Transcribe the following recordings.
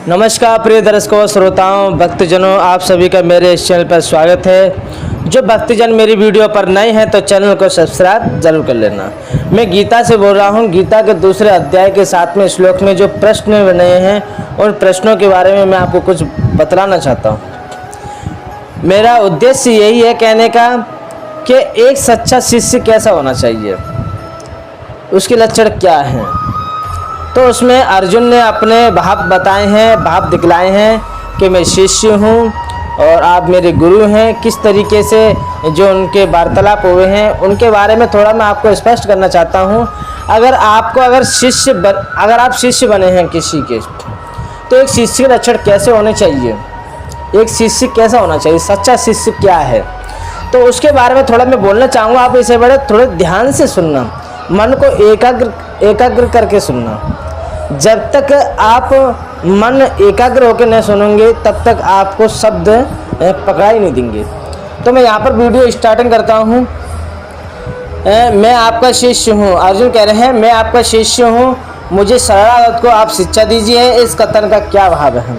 नमस्कार प्रिय दर्शकों, श्रोताओं, भक्तजनों, आप सभी का मेरे इस चैनल पर स्वागत है। जो भक्तजन मेरी वीडियो पर नए हैं तो चैनल को सब्सक्राइब जरूर कर लेना। मैं गीता से बोल रहा हूं। गीता के दूसरे अध्याय के 7वें श्लोक में जो प्रश्न बने हैं उन प्रश्नों के बारे में मैं आपको कुछ बतलाना चाहता हूं। मेरा उद्देश्य यही है कहने का कि एक सच्चा शिष्य कैसा होना चाहिए, उसके लक्षण क्या हैं। तो उसमें अर्जुन ने अपने भाव बताए हैं, भाव दिखलाए हैं कि मैं शिष्य हूँ और आप मेरे गुरु हैं। किस तरीके से जो उनके वार्तालाप हुए हैं उनके बारे में थोड़ा मैं आपको स्पष्ट करना चाहता हूँ। अगर आप शिष्य बने हैं किसी के, तो एक शिष्य के लक्षण कैसे होने चाहिए, एक शिष्य कैसा होना चाहिए, सच्चा शिष्य क्या है, तो उसके बारे में थोड़ा मैं बोलना चाहूँगा। आप इसे बड़े थोड़े ध्यान से सुनना, मन को एकाग्र करके सुनना। जब तक आप मन एकाग्र होकर नहीं सुनेंगे तब तक आपको शब्द पकड़ा ही नहीं देंगे। तो मैं यहाँ पर वीडियो स्टार्टिंग करता हूँ। मैं आपका शिष्य हूँ। अर्जुन कह रहे हैं मैं आपका शिष्य हूँ, मुझे शरणागत को आप शिक्षा दीजिए। इस कथन का क्या भाव है?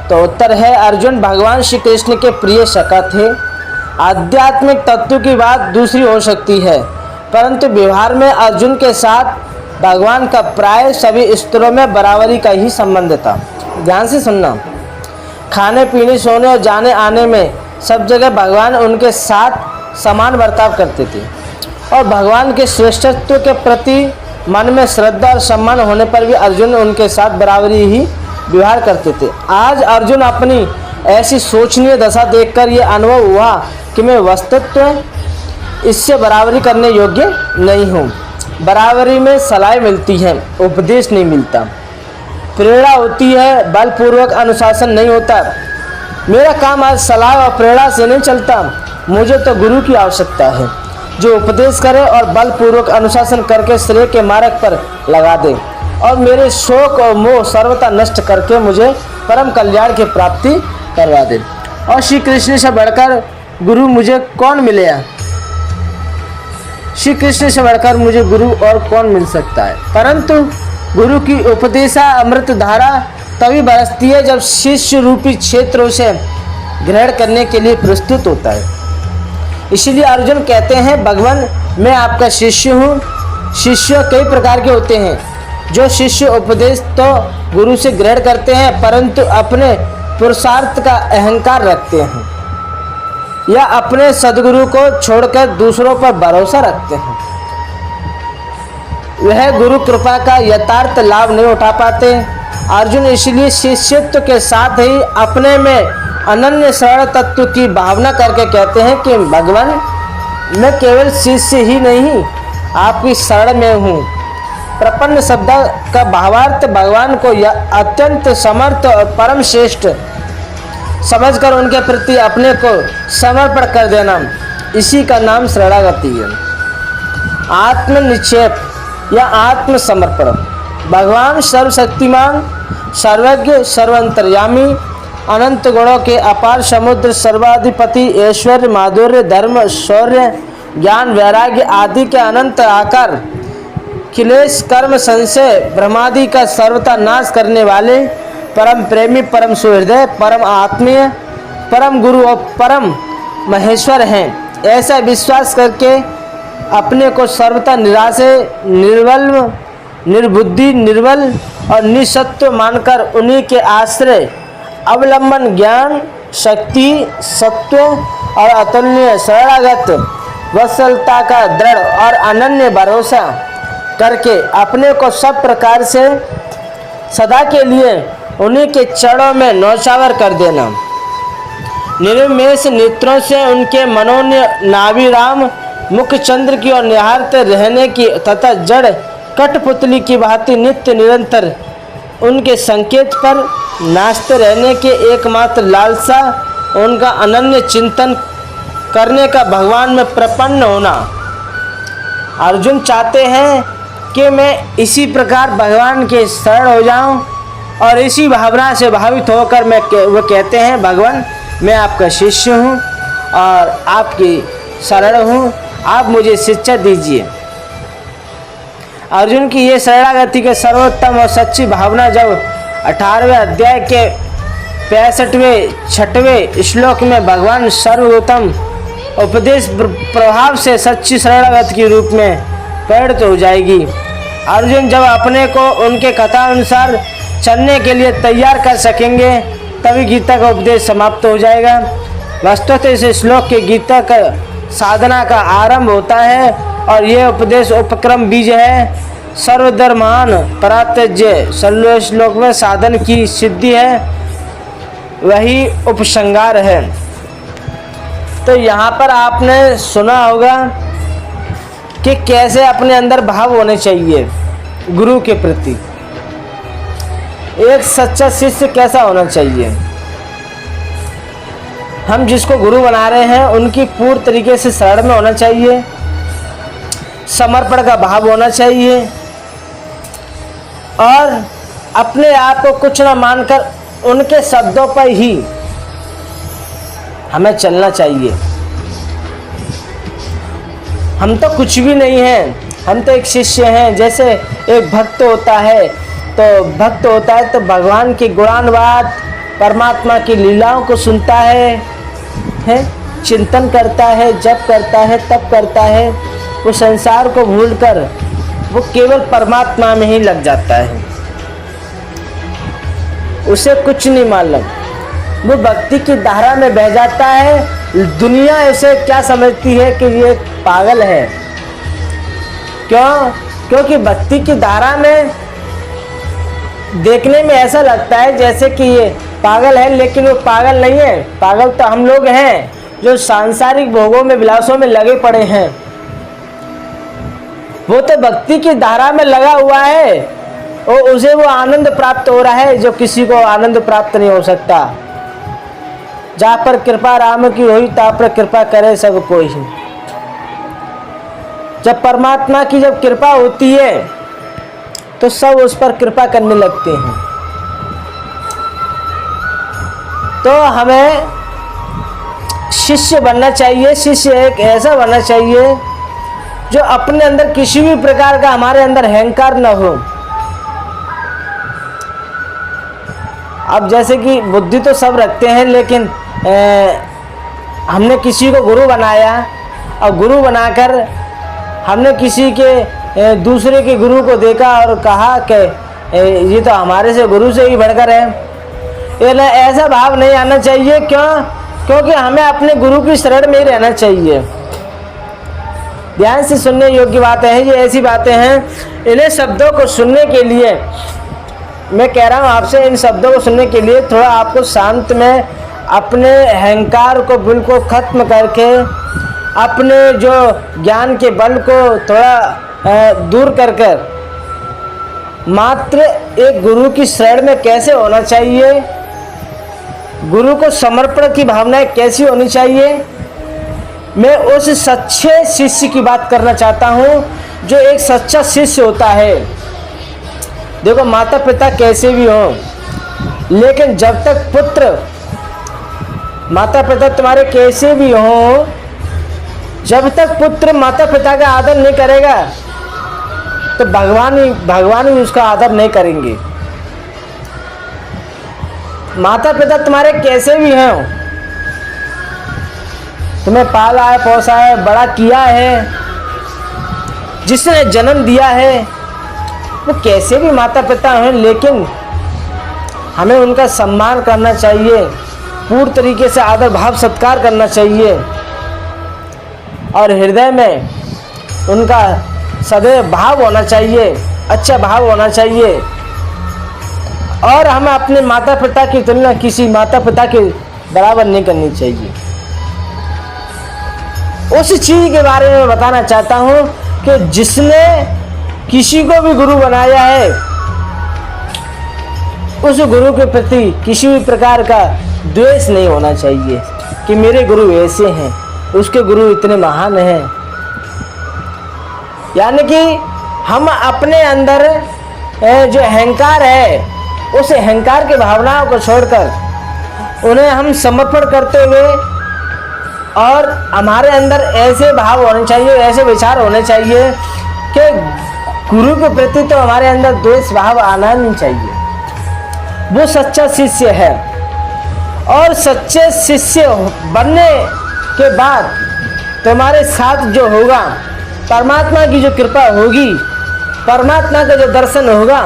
तो उत्तर है, अर्जुन भगवान श्री कृष्ण के प्रिय सखा थे। आध्यात्मिक तत्व की बात दूसरी हो सकती है, परंतु व्यवहार में अर्जुन के साथ भगवान का प्राय सभी स्तरों में बराबरी का ही संबंध था। ध्यान से सुनना। खाने पीने, सोने और जाने आने में सब जगह भगवान उनके साथ समान बर्ताव करते थे और भगवान के श्रेष्ठत्व के प्रति मन में श्रद्धा और सम्मान होने पर भी अर्जुन उनके साथ बराबरी ही व्यवहार करते थे। आज अर्जुन अपनी ऐसी शोचनीय दशा देखकर ये अनुभव हुआ कि मैं वस्तुतः इससे बराबरी करने योग्य नहीं हूँ। बराबरी में सलाह मिलती है, उपदेश नहीं मिलता। प्रेरणा होती है, बलपूर्वक अनुशासन नहीं होता। मेरा काम आज सलाह और प्रेरणा से नहीं चलता। मुझे तो गुरु की आवश्यकता है जो उपदेश करे और बलपूर्वक अनुशासन करके श्रेय के मार्ग पर लगा दे और मेरे शोक और मोह सर्वथा नष्ट करके मुझे परम कल्याण की प्राप्ति करवा दे। और श्री कृष्ण से बढ़कर गुरु मुझे कौन मिलेगा? श्री कृष्ण से बढ़कर मुझे गुरु और कौन मिल सकता है? परंतु गुरु की उपदेशा अमृत धारा तभी बरसती है जब शिष्य रूपी क्षेत्र उसे ग्रहण करने के लिए प्रस्तुत होता है। इसलिए अर्जुन कहते हैं, भगवान मैं आपका शिष्य हूँ। शिष्य कई प्रकार के होते हैं। जो शिष्य उपदेश तो गुरु से ग्रहण करते हैं परंतु अपने पुरुषार्थ का अहंकार रखते हैं या अपने सदगुरु को छोड़कर दूसरों पर भरोसा रखते हैं, वह गुरु कृपा का यथार्थ लाभ नहीं उठा पाते। अर्जुन इसलिए शिष्यत्व के साथ ही अपने में अनन्य शरण तत्व की भावना करके कहते हैं कि भगवान मैं केवल शिष्य ही नहीं, आपकी शरण में हूँ। प्रपन्न शब्द का भावार्थ भगवान को अत्यंत समर्थ और परम श्रेष्ठ समझकर उनके प्रति अपने को समर्पण कर देना, इसी का नाम शरणागति है। आत्मनिक्षेप या आत्मसमर्पण। भगवान सर्वशक्तिमान, सर्वज्ञ, सर्वांतर्यामी, अनंत गुणों के अपार समुद्र, सर्वाधिपति, ऐश्वर्य, माधुर्य, धर्म, शौर्य, ज्ञान, वैराग्य आदि के अनंत आकार, क्लेश, कर्म, संशय, भ्रमादि का सर्वथा नाश करने वाले, परम प्रेमी, परम सुहृदय, परम आत्मीय, परम गुरु और परम महेश्वर हैं। ऐसा विश्वास करके अपने को सर्वथा निराशे, निर्बल, निर्बुद्धि, निर्बल और निसत्व मानकर उन्हीं के आश्रय, अवलंबन, ज्ञान, शक्ति, सत्व और अतुलनीय शरणागत वत्सलता का दृढ़ और अनन्य भरोसा करके अपने को सब प्रकार से सदा के लिए उन्हीं के चरणों में नौछावर कर देना। निर्मेष नेत्रों से उनके मनोन्य नाभिराम मुख चंद्र की ओर निहारते रहने की तथा जड़ कठपुतली की भांति नित्य निरंतर उनके संकेत पर नाचते रहने के एकमात्र लालसा, उनका अनन्य चिंतन करने का भगवान में प्रपन्न होना। अर्जुन चाहते हैं कि मैं इसी प्रकार भगवान के शरण हो जाऊं और इसी भावना से भावित होकर वो कहते हैं, भगवान मैं आपका शिष्य हूँ और आपकी शरण हूँ, आप मुझे शिक्षा दीजिए। अर्जुन की ये शरणागति के सर्वोत्तम और सच्ची भावना जब 18वें अध्याय के 65वें 6वें श्लोक में भगवान सर्वोत्तम उपदेश प्रभाव से सच्ची शरणागत के रूप में प्रेरित हो जाएगी। अर्जुन जब अपने को उनके कथा अनुसार चलने के लिए तैयार कर सकेंगे तभी गीता का उपदेश समाप्त हो जाएगा। वस्तुतः इस श्लोक के गीता का साधना का आरंभ होता है और यह उपदेश उपक्रम बीज है। सर्वधर्मान परात्यज्य 16वें श्लोक में साधन की सिद्धि है, वही उपसंहार है। तो यहाँ पर आपने सुना होगा कि कैसे अपने अंदर भाव होने चाहिए गुरु के प्रति। एक सच्चा शिष्य कैसा होना चाहिए। हम जिसको गुरु बना रहे हैं उनकी पूर्ण तरीके से शरण में होना चाहिए, समर्पण का भाव होना चाहिए और अपने आप को कुछ न मानकर उनके शब्दों पर ही हमें चलना चाहिए। हम तो कुछ भी नहीं हैं, हम तो एक शिष्य हैं। जैसे एक भक्त होता है तो भगवान की गुणानुवाद परमात्मा की लीलाओं को सुनता है, चिंतन करता है, जप करता है, तप करता है। वो संसार को भूलकर वो केवल परमात्मा में ही लग जाता है, उसे कुछ नहीं मालूम, वो भक्ति की धारा में बह जाता है। दुनिया ऐसे क्या समझती है कि ये पागल है। क्यों? क्योंकि भक्ति की धारा में देखने में ऐसा लगता है जैसे कि ये पागल है, लेकिन वो पागल नहीं है। पागल तो हम लोग हैं जो सांसारिक भोगों में, विलासों में लगे पड़े हैं। वो तो भक्ति की धारा में लगा हुआ है और उसे वो आनंद प्राप्त हो रहा है जो किसी को आनंद प्राप्त नहीं हो सकता। जहाँ पर कृपा राम की हुई ता पर कृपा करे सब कोई। जब परमात्मा की जब कृपा होती है तो सब उस पर कृपा करने लगते हैं। तो हमें शिष्य बनना चाहिए। शिष्य एक ऐसा बनना चाहिए जो अपने अंदर किसी भी प्रकार का हमारे अंदर अहंकार न हो। अब जैसे कि बुद्धि तो सब रखते हैं, लेकिन हमने किसी को गुरु बनाया और गुरु बनाकर हमने किसी के दूसरे के गुरु को देखा और कहा कि ये तो हमारे से गुरु से ही बढ़कर है। ये ना, ऐसा भाव नहीं आना चाहिए। क्यों? क्योंकि हमें अपने गुरु की शरण में ही रहना चाहिए। ध्यान से सुनने योग्य बातें हैं, ये ऐसी बातें हैं, इन्हें शब्दों को सुनने के लिए मैं कह रहा हूँ आपसे, इन शब्दों को सुनने के लिए थोड़ा आपको शांत में अपने अहंकार को बिल्कुल खत्म करके अपने जो ज्ञान के बल को थोड़ा दूर कर मात्र एक गुरु की शरण में कैसे होना चाहिए, गुरु को समर्पण की भावनाएं कैसी होनी चाहिए, मैं उस सच्चे शिष्य की बात करना चाहता हूँ जो एक सच्चा शिष्य होता है। देखो, माता पिता कैसे भी हों, लेकिन जब तक पुत्र, माता पिता तुम्हारे कैसे भी हों, जब तक पुत्र माता पिता का आदर नहीं करेगा तो भगवान भी उसका आदर नहीं करेंगे। माता पिता तुम्हारे कैसे भी हों, तुम्हें पाला है, पोसा है, बड़ा किया है, जिसने जन्म दिया है, वो कैसे भी माता पिता हैं, लेकिन हमें उनका सम्मान करना चाहिए, पूर्ण तरीके से आदर भाव सत्कार करना चाहिए और हृदय में उनका सदैव भाव होना चाहिए, अच्छा भाव होना चाहिए। और हमें अपने माता पिता की तुलना किसी माता पिता के बराबर नहीं करनी चाहिए। उस चीज के बारे में बताना चाहता हूं कि जिसने किसी को भी गुरु बनाया है, उस गुरु के प्रति किसी भी प्रकार का द्वेष नहीं होना चाहिए कि मेरे गुरु ऐसे हैं, उसके गुरु इतने महान हैं। यानी कि हम अपने अंदर जो अहंकार है, उस अहंकार की भावनाओं को छोड़कर उन्हें हम समर्पण करते हुए, और हमारे अंदर ऐसे भाव होने चाहिए, ऐसे विचार होने चाहिए कि गुरु के प्रति तो हमारे अंदर द्वेष भाव आना नहीं चाहिए। वो सच्चा शिष्य है। और सच्चे शिष्य बनने के बाद तुम्हारे साथ जो होगा, परमात्मा की जो कृपा होगी, परमात्मा का जो दर्शन होगा,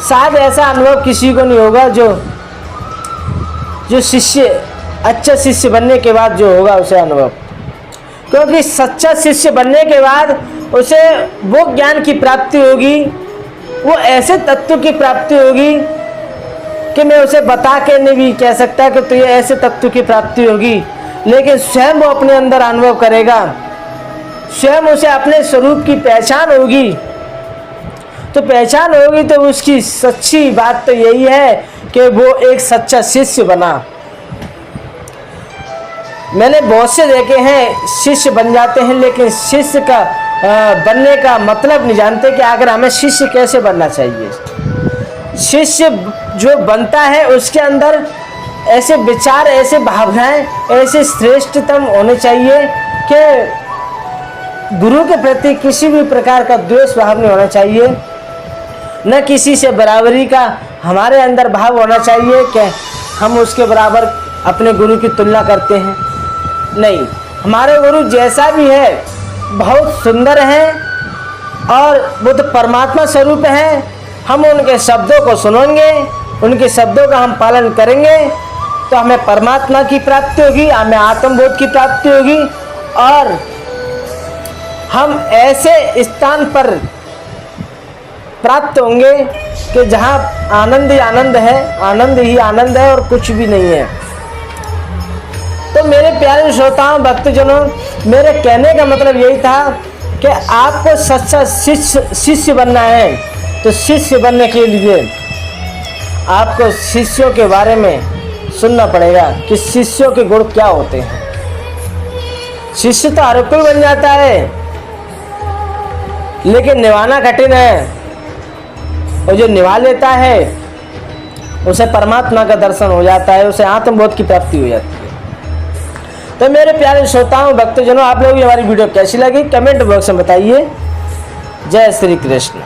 शायद ऐसा अनुभव किसी को नहीं होगा जो शिष्य, अच्छा शिष्य बनने के बाद जो होगा उसे अनुभव। क्योंकि सच्चा शिष्य बनने के बाद उसे वो ज्ञान की प्राप्ति होगी, वो ऐसे तत्व की प्राप्ति होगी कि मैं उसे बता के नहीं भी कह सकता कि तो ये ऐसे तत्व की प्राप्ति होगी, लेकिन स्वयं वो अपने अंदर अनुभव करेगा, स्वयं उसे अपने स्वरूप की पहचान होगी। तो पहचान होगी तो उसकी सच्ची बात तो यही है कि वो एक सच्चा शिष्य बना। मैंने बहुत से देखे हैं शिष्य बन जाते हैं, लेकिन शिष्य का बनने का मतलब नहीं जानते कि आखिर हमें शिष्य कैसे बनना चाहिए। शिष्य जो बनता है उसके अंदर ऐसे विचार, ऐसे भावनाएं, ऐसे श्रेष्ठतम होने चाहिए कि गुरु के प्रति किसी भी प्रकार का द्वेष भाव नहीं होना चाहिए, न किसी से बराबरी का हमारे अंदर भाव होना चाहिए कि हम उसके बराबर अपने गुरु की तुलना करते हैं। नहीं, हमारे गुरु जैसा भी है बहुत सुंदर है और वो तो परमात्मा स्वरूप है। हम उनके शब्दों को सुनेंगे, उनके शब्दों का हम पालन करेंगे तो हमें परमात्मा की प्राप्ति होगी, हमें आत्मबोध की प्राप्ति होगी और हम ऐसे स्थान पर प्राप्त होंगे कि जहाँ आनंद ही आनंद है, आनंद ही आनंद है और कुछ भी नहीं है। तो मेरे प्यारे श्रोताओं, भक्तजनों, मेरे कहने का मतलब यही था कि आपको सच्चा शिष्य बनना है, तो शिष्य बनने के लिए आपको शिष्यों के बारे में सुनना पड़ेगा कि शिष्यों के गुण क्या होते हैं। शिष्य तो हर कोई बन जाता है, लेकिन निभाना कठिन है, और जो निभा लेता है उसे परमात्मा का दर्शन हो जाता है, उसे आत्मबोध की प्राप्ति हो जाती है। तो मेरे प्यारे श्रोताओं, भक्तजनों, आप लोगों की हमारी वीडियो कैसी लगी कमेंट बॉक्स में बताइए। जय श्री कृष्ण।